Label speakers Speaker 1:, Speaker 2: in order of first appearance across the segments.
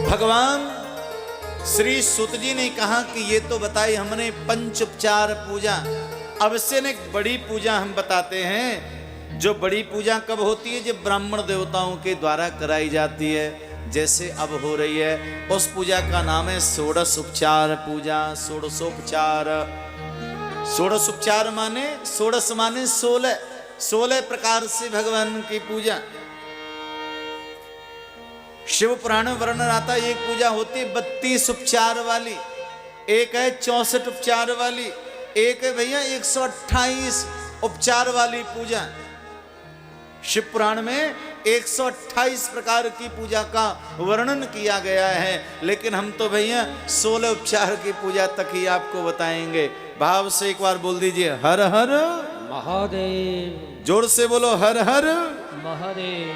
Speaker 1: भगवान श्री सुत जी ने कहा कि ये तो बताई हमने पंच उपचार पूजा, अब से ने बड़ी पूजा हम बताते हैं। जो बड़ी पूजा कब होती है? जब ब्राह्मण देवताओं के द्वारा कराई जाती है, जैसे अब हो रही है। उस पूजा का नाम है षोडश उपचार पूजा। षोडशोपचार, षोडश उपचार माने षोडश माने 16 प्रकार से भगवान की पूजा। शिव पुराण में वर्णन आता है, एक पूजा होती है 32 उपचार वाली, एक है 64 उपचार वाली, एक है भैया 128 उपचार वाली पूजा। शिव पुराण में 128 प्रकार की पूजा का वर्णन किया गया है, लेकिन हम तो भैया 16 उपचार की पूजा तक ही आपको बताएंगे। भाव से एक बार बोल दीजिए, हर हर
Speaker 2: महादेव।
Speaker 1: जोर से बोलो, हर हर
Speaker 2: महादेव।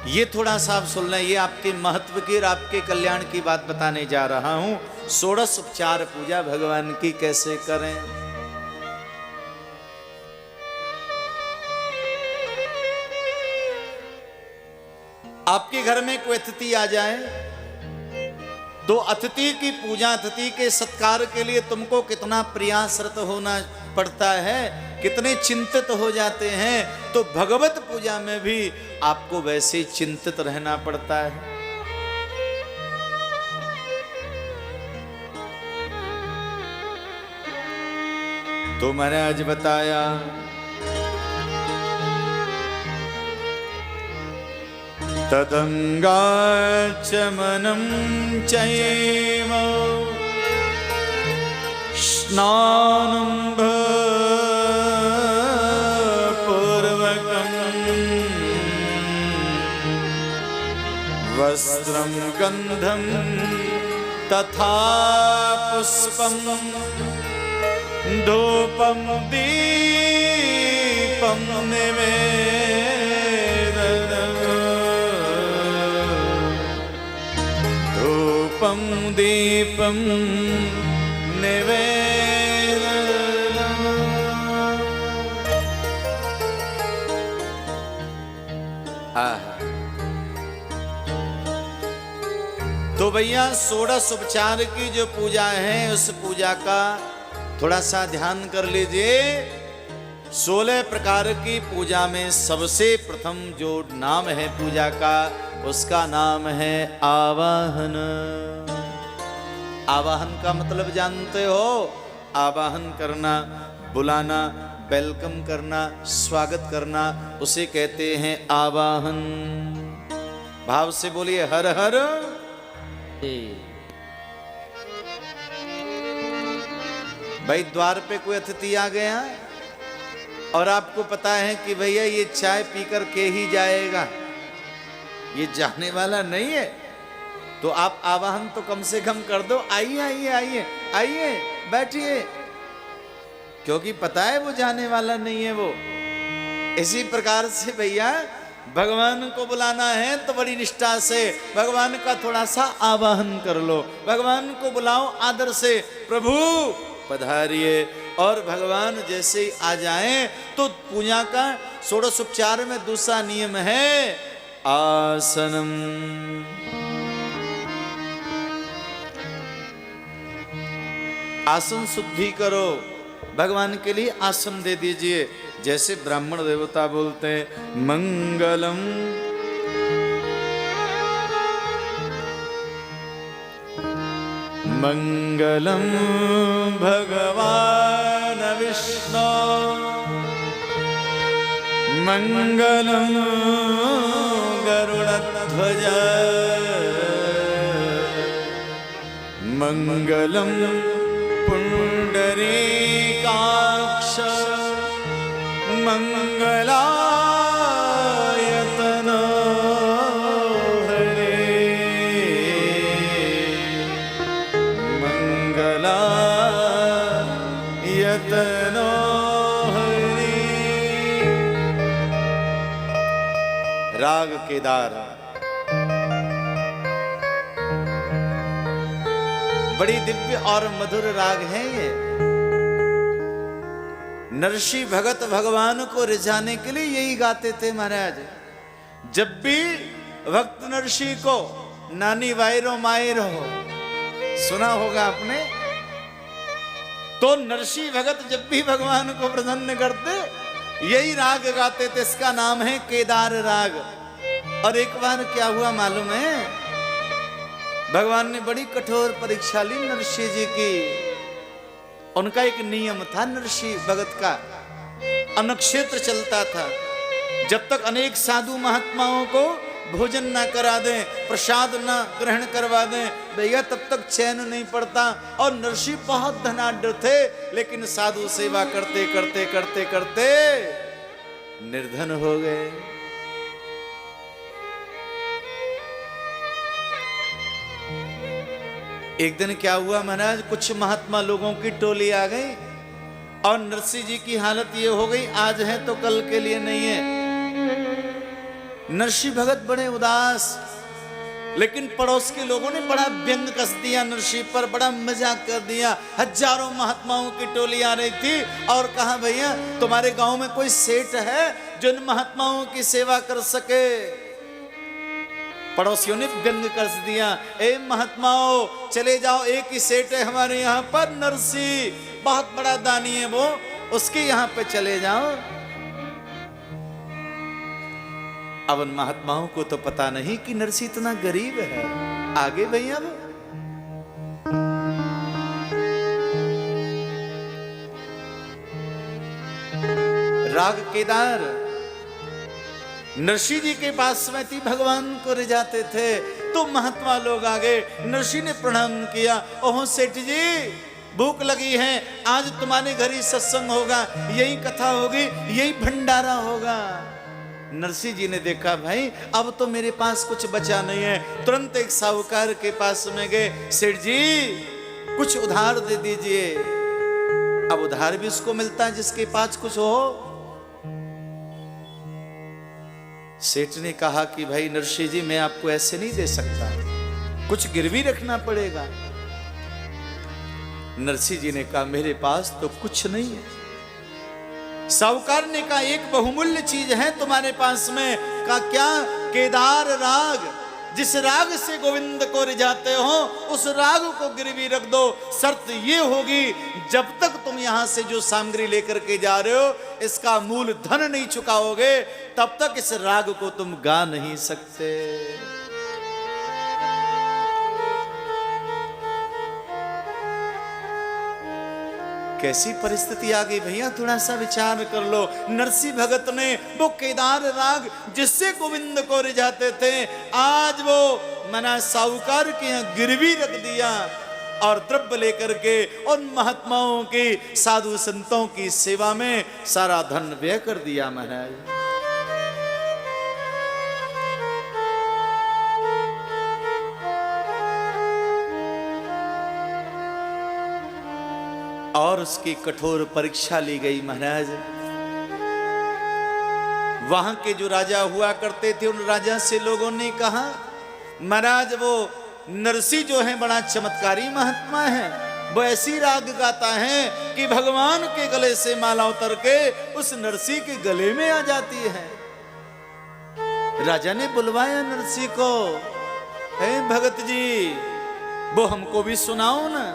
Speaker 1: ये थोड़ा सा आप सुन लें, ये आपके महत्व की और आपके कल्याण की बात बताने जा रहा हूं। षोडश उपचार पूजा भगवान की कैसे करें। आपके घर में कोई अतिथि आ जाए तो अतिथि की पूजा, अतिथि के सत्कार के लिए तुमको कितना प्रयासरत होना पड़ता है, कितने चिंतित हो जाते हैं। तो भगवत पूजा में भी आपको वैसे चिंतित रहना पड़ता है। तो महाराज बताया, तदंगाचमनं चैव स्नानं पूर्वकं वस्त्रं गंधं तथा पुष्पं धूपं दीपं निवेदनम् धूपं दीपं निवेदनम्। तो भैया षोडश उपचार की जो पूजा है, उस पूजा का थोड़ा सा ध्यान कर लीजिए। 16 प्रकार की पूजा में सबसे प्रथम जो नाम है पूजा का, उसका नाम है आवाहन। आवाहन का मतलब जानते हो? आवाहन करना, बुलाना, वेलकम करना, स्वागत करना, उसे कहते हैं आवाहन। भाव से बोलिए, हर हर। भाई द्वार पे कोई अतिथि आ गया और आपको पता है कि भैया ये चाय पीकर के ही जाएगा, ये जाने वाला नहीं है, तो आप आवाहन तो कम से कम कर दो, आइए आइए आइए आइए बैठिए, क्योंकि पता है वो जाने वाला नहीं है वो। इसी प्रकार से भैया भगवान को बुलाना है तो बड़ी निष्ठा से भगवान का थोड़ा सा आवाहन कर लो। भगवान को बुलाओ आदर से, प्रभु पधारिए, और भगवान जैसे ही आ जाएं तो पूजा का षोडश उपचार में दूसरा नियम है आसनम। आसन शुद्धि करो, भगवान के लिए आसन दे दीजिए। जैसे ब्राह्मण देवता बोलते हैं मंगलम मंगलम भगवान विष्णु मंगलम गरुड़ध्वज मंगलम पुंडरीकाक्ष मंगलायतन हरे मंगलायतन हरे। राग केदार बड़ी दिव्य और मधुर राग है ये। नरसी भगत भगवान को रिझाने के लिए यही गाते थे महाराज। जब भी भक्त नरसी को नानी वायरो मायरो हो, सुना होगा आपने, तो नरसी भगत जब भी भगवान को प्रसन्न करते यही राग गाते थे। इसका नाम है केदार राग। और एक बार क्या हुआ मालूम है, भगवान ने बड़ी कठोर परीक्षा ली नरसी जी की। उनका एक नियम था नरसी भगत का, अनक्षेत्र चलता था। जब तक अनेक साधु महात्माओं को भोजन ना करा दें, प्रसाद ना ग्रहण करवा दें भैया, तब तक चैन नहीं पड़ता। और नरसी बहुत धनाढ्य थे, लेकिन साधु सेवा करते करते करते करते निर्धन हो गए। एक दिन क्या हुआ महाराज, कुछ महात्मा लोगों की टोली आ गई और नरसी जी की हालत ये हो गई, आज है तो कल के लिए नहीं है। नरसी भगत बड़े उदास, लेकिन पड़ोस के लोगों ने बड़ा व्यंग कस दिया नरसी पर, बड़ा मजाक कर दिया। हजारों महात्माओं की टोली आ रही थी और कहा भैया तुम्हारे गांव में कोई सेठ है जो इन महात्माओं की सेवा कर सके। पड़ोसियों ने व्यंग कर दिया, ए महात्माओं चले जाओ, एक ही सेठ है हमारे यहाँ पर नरसी, बहुत बड़ा दानी है वो, उसके यहाँ पे चले जाओ। अब उन महात्माओं को तो पता नहीं कि नरसी इतना गरीब है। आगे भैया वो राग केदार नरसी जी के पास में थी, भगवान को रिझाते थे। तो महात्मा लोग आ गए, नरसी ने प्रणाम किया, ओहो सेठ जी भूख लगी है, आज तुम्हारे घर ही सत्संग होगा, यही कथा होगी, यही भंडारा होगा। नरसी जी ने देखा भाई अब तो मेरे पास कुछ बचा नहीं है, तुरंत एक साहूकार के पास में गए, सेठ जी कुछ उधार दे दीजिए। अब उधार भी उसको मिलता है जिसके पास कुछ हो। सेठ ने कहा कि भाई नरसी जी मैं आपको ऐसे नहीं दे सकता, कुछ गिरवी रखना पड़ेगा। नरसी जी ने कहा मेरे पास तो कुछ नहीं है। साहूकार ने कहा एक बहुमूल्य चीज है तुम्हारे पास में। कहा क्या? केदार राग, जिस राग से गोविंद को रिझाते हो उस राग को गिरवी रख दो। शर्त ये होगी जब तक तुम यहां से जो सामग्री लेकर के जा रहे हो इसका मूल धन नहीं चुकाओगे तब तक इस राग को तुम गा नहीं सकते। कैसी परिस्थिति आ गई भैया, थोड़ा सा विचार कर लो। नरसी भगत ने वो केदार राग जिससे गोविंद को रिझाते थे आज वो मना साहूकार के यहाँ गिरवी रख दिया और द्रव्य लेकर के उन महात्माओं की साधु संतों की सेवा में सारा धन व्यय कर दिया महाराज। और उसकी कठोर परीक्षा ली गई महाराज। वहां के जो राजा हुआ करते थे उन राजा से लोगों ने कहा महाराज वो नरसी जो है बड़ा चमत्कारी महात्मा है, वो ऐसी राग गाता है कि भगवान के गले से माला उतर के उस नरसी के गले में आ जाती है। राजा ने बुलवाया नरसी को, हे भगत जी वो हमको भी सुनाओ ना।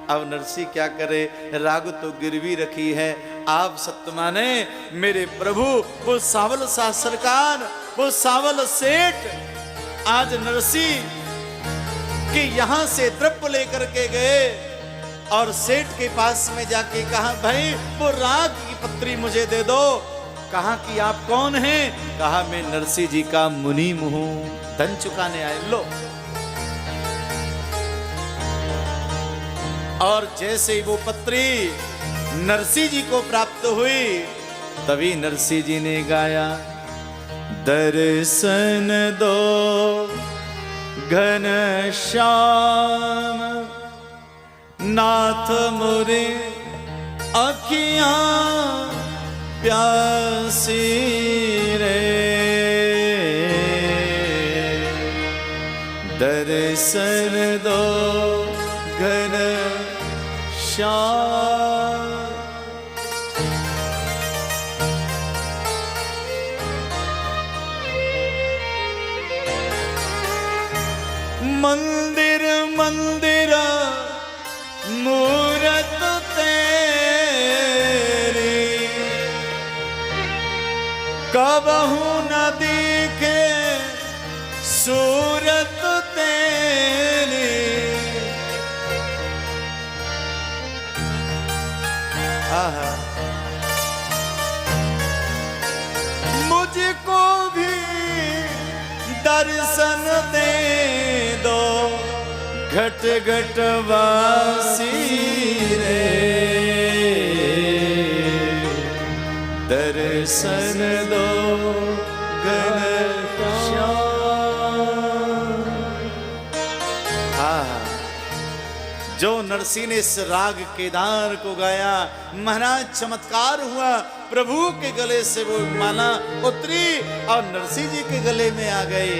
Speaker 1: अब नरसी क्या करे, राग तो गिरवी रखी है, आप सत्य माने मेरे प्रभु वो सावल सा सरकार, वो सावल सेठ आज नरसी के यहां से द्रव्य लेकर के गए और सेठ के पास में जाके कहा भाई वो राग की पत्री मुझे दे दो। कहा कि आप कौन हैं? कहा मैं नरसी जी का मुनीम हूं, धन चुकाने आए। लो। और जैसे ही वो पत्री नरसी जी को प्राप्त हुई तभी नरसी जी ने गाया, दर्शन दो घनश्याम नाथ मोरे अखियां प्यासी रे, दर्शन दो घन श्याम। मंदिर मंदिर मूरत तेरी, कबहू न दिखे सूरत तेरी। आहा, मुझको भी दर्शन दे दो घट घट वासी रे, दर्शन दो घनश्याम। हाँ, जो नरसिंह ने इस राग केदार को गाया, महाराज चमत्कार हुआ। प्रभु के गले से वो माला उतरी और नरसिंह जी के गले में आ गए।